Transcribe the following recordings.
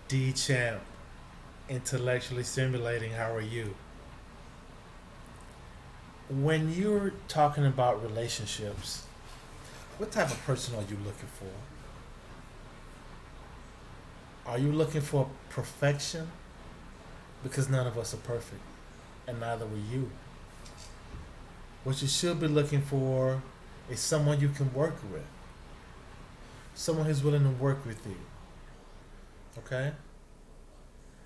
D Champ, intellectually stimulating. How are you? When you're talking about relationships, what type of person are you looking for? Are you looking for perfection? Because none of us are perfect, and neither were you. What you should be looking for is someone you can work with, someone who's willing to work with you. Okay?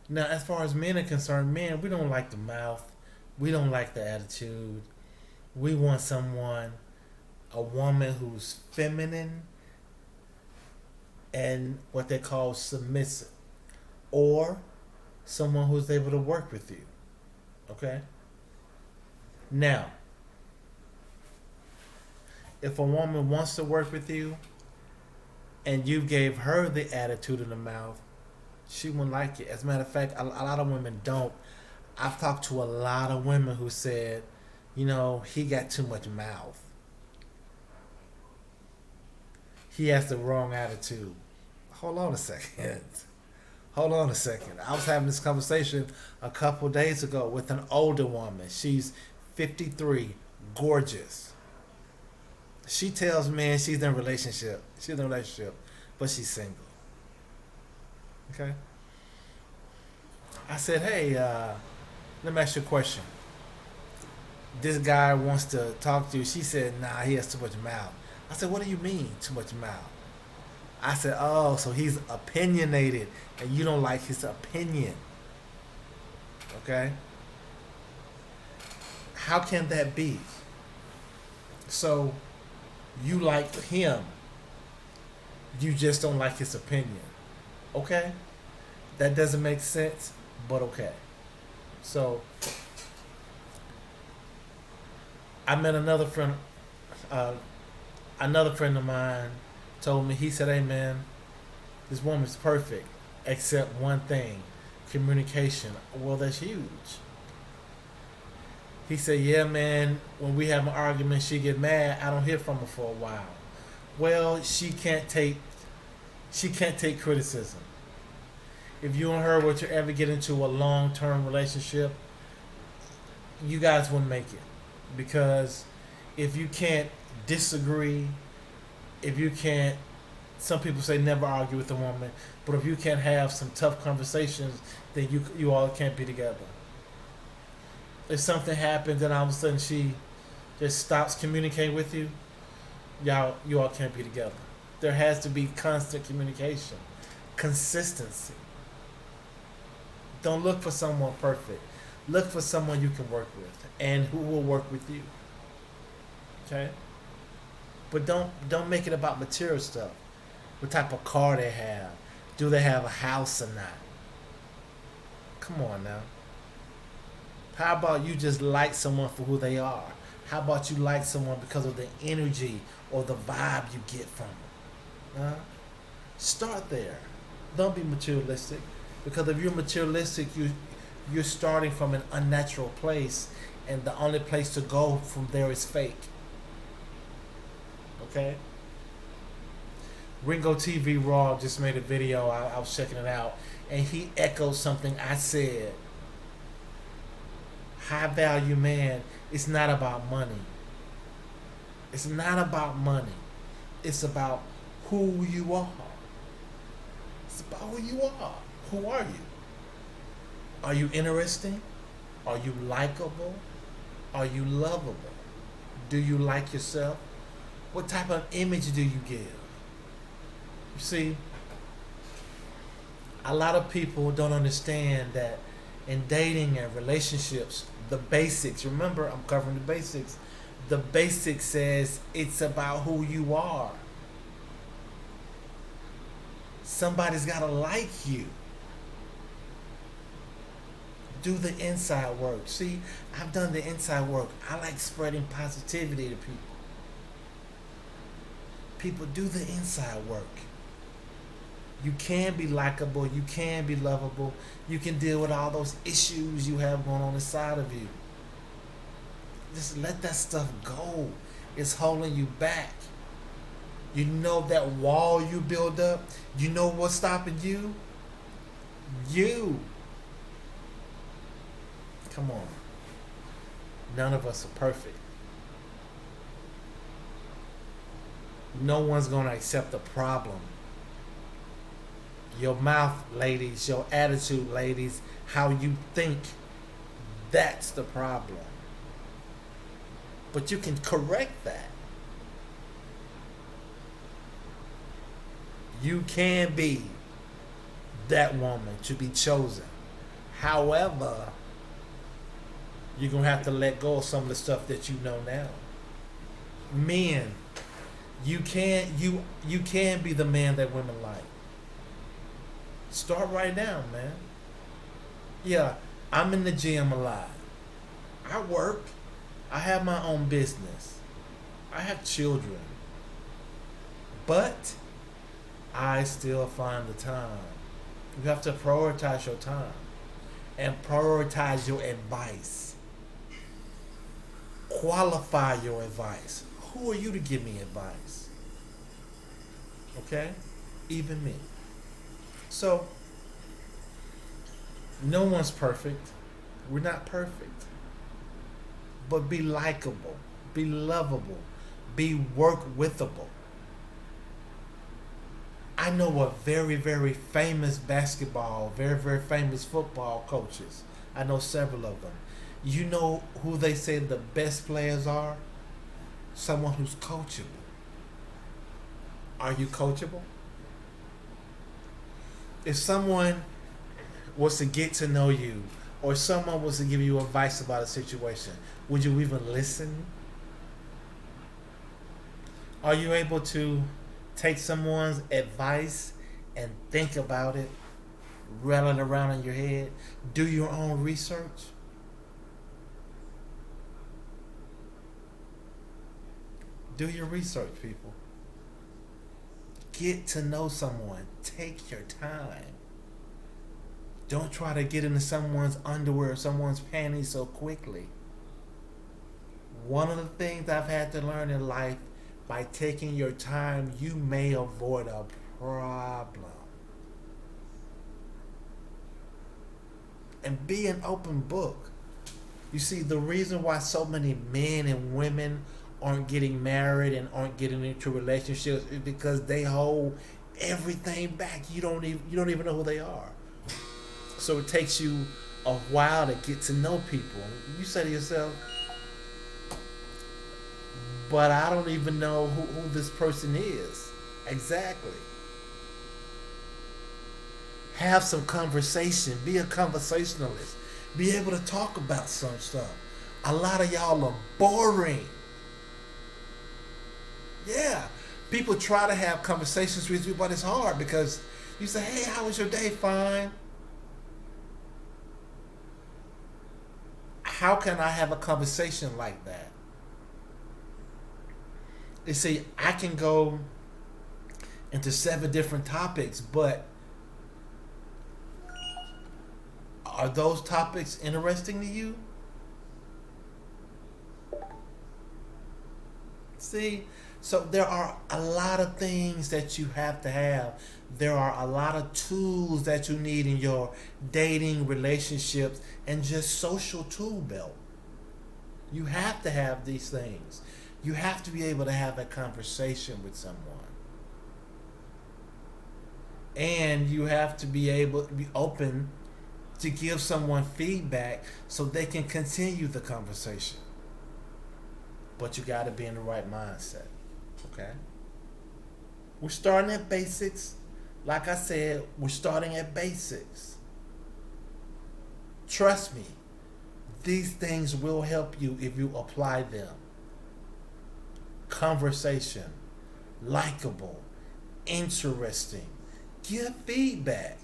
Now, as far as men are concerned, men, we don't like the mouth, we don't like the attitude. We want someone, a woman who's feminine and what they call submissive, or someone who's able to work with you. Okay? Now, if a woman wants to work with you and you gave her the attitude in the mouth, she wouldn't like it. As a matter of fact, a lot of women don't. I've talked to a lot of women who said, he got too much mouth. He has the wrong attitude. Hold on a second. Hold on a second. I was having this conversation a couple days ago with an older woman. She's 53, gorgeous. She tells men she's in a relationship. She's in a relationship, but she's single. Okay? I said, hey, let me ask you a question. This guy wants to talk to you. She said, nah, he has too much mouth. I said, what do you mean, too much mouth? I said, oh, so he's opinionated and you don't like his opinion. Okay? How can that be? So, you like him, you just don't like his opinion. Okay? That doesn't make sense, but okay. So, I met another friend of mine told me, he said, hey man, this woman's perfect, except one thing, communication. Well, that's huge. He said, yeah man, when we have an argument, she get mad, I don't hear from her for a while. Well, she can't take criticism. If you and her were to ever get into a long-term relationship, you guys wouldn't make it. Because if you can't disagree, if you can't, some people say never argue with a woman, but if you can't have some tough conversations, then you all can't be together. If something happens and all of a sudden she just stops communicating with you, you all can't be together. There has to be constant communication, consistency. Don't look for someone perfect. Look for someone you can work with and who will work with you. Okay? But don't make it about material stuff. What type of car they have. Do they have a house or not? Come on now. How about you just like someone for who they are? How about you like someone because of the energy or the vibe you get from them? Start there. Don't be materialistic. Because if you're materialistic, you're starting from an unnatural place, and the only place to go from there is fake. Okay? Ringo TV Raw just made a video. I was checking it out, and he echoed something I said. High value man, it's not about money. It's not about money. It's about who you are. It's about who you are. Who are you? Are you interesting? Are you likable? Are you lovable? Do you like yourself? What type of image do you give? You see, a lot of people don't understand that in dating and relationships, the basics, remember I'm covering the basics, the basics says it's about who you are. Somebody's got to like you. Do the inside work. See, I've done the inside work. I like spreading positivity to people. People, do the inside work. You can be likable. You can be lovable. You can deal with all those issues you have going on inside of you. Just let that stuff go. It's holding you back. You know that wall you build up? You know what's stopping you? You. Come on. None of us are perfect. No one's going to accept the problem. Your mouth, ladies, your attitude, ladies, how you think, that's the problem. But you can correct that. You can be that woman to be chosen. However, you're going to have to let go of some of the stuff that you know now. Men, you can be the man that women like. Start right now, man. Yeah, I'm in the gym a lot. I work. I have my own business. I have children. But I still find the time. You have to prioritize your time and prioritize your advice. Qualify your advice. Who are you to give me advice? Okay? Even me. So, no one's perfect. We're not perfect. But be likable. Be lovable. Be work withable. I know a very, very famous basketball, very, very famous football coaches. I know several of them. You know who they say the best players are? Someone who's coachable. Are you coachable? If someone was to get to know you, or someone was to give you advice about a situation, would you even listen? Are you able to take someone's advice and think about it, rattle it around in your head, do your own research? Do your research, people. Get to know someone. Take your time. Don't try to get into someone's underwear or someone's panties so quickly. One of the things I've had to learn in life, by taking your time, you may avoid a problem. And be an open book. You see, the reason why so many men and women aren't getting married and aren't getting into relationships is because they hold everything back. You don't even know who they are. So it takes you a while to get to know people. You say to yourself, but I don't even know who this person is exactly. Have some conversation. Be a conversationalist. Be able to talk about some stuff. A lot of y'all are boring. Yeah. People try to have conversations with you, but it's hard because you say, hey, how was your day? Fine. How can I have a conversation like that? You see, I can go into 7 different topics, but are those topics interesting to you? See, so there are a lot of things that you have to have. There are a lot of tools that you need in your dating, relationships, and just social tool belt. You have to have these things. You have to be able to have a conversation with someone. And you have to be able to be open to give someone feedback so they can continue the conversation. But you got to be in the right mindset. Okay? We're starting at basics. Like I said, we're starting at basics. Trust me, these things will help you if you apply them. Conversation, likable, interesting. Give feedback.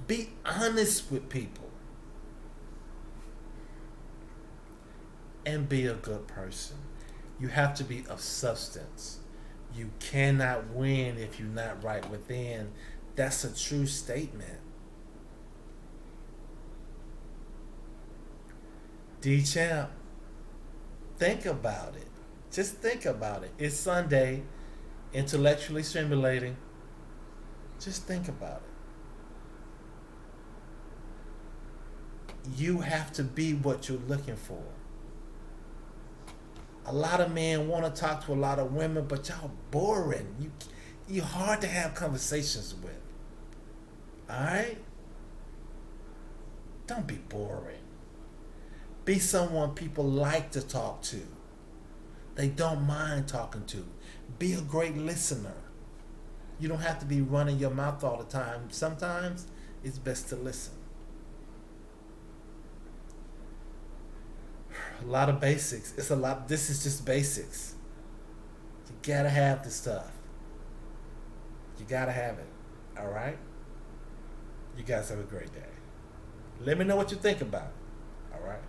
Be honest with people. And be a good person. You have to be of substance. You cannot win if you're not right within. That's a true statement. D-Champ, think about it. Just think about it. It's Sunday, intellectually stimulating. Just think about it. You have to be what you're looking for. A lot of men want to talk to a lot of women, but y'all boring. You're hard to have conversations with. Alright? Don't be boring. Be someone people like to talk to. They don't mind talking to. Be a great listener. You don't have to be running your mouth all the time. Sometimes it's best to listen. A lot of basics. It's a lot. This is just basics. You gotta have this stuff. You gotta have it. All right? You guys have a great day. Let me know what you think about it. All right?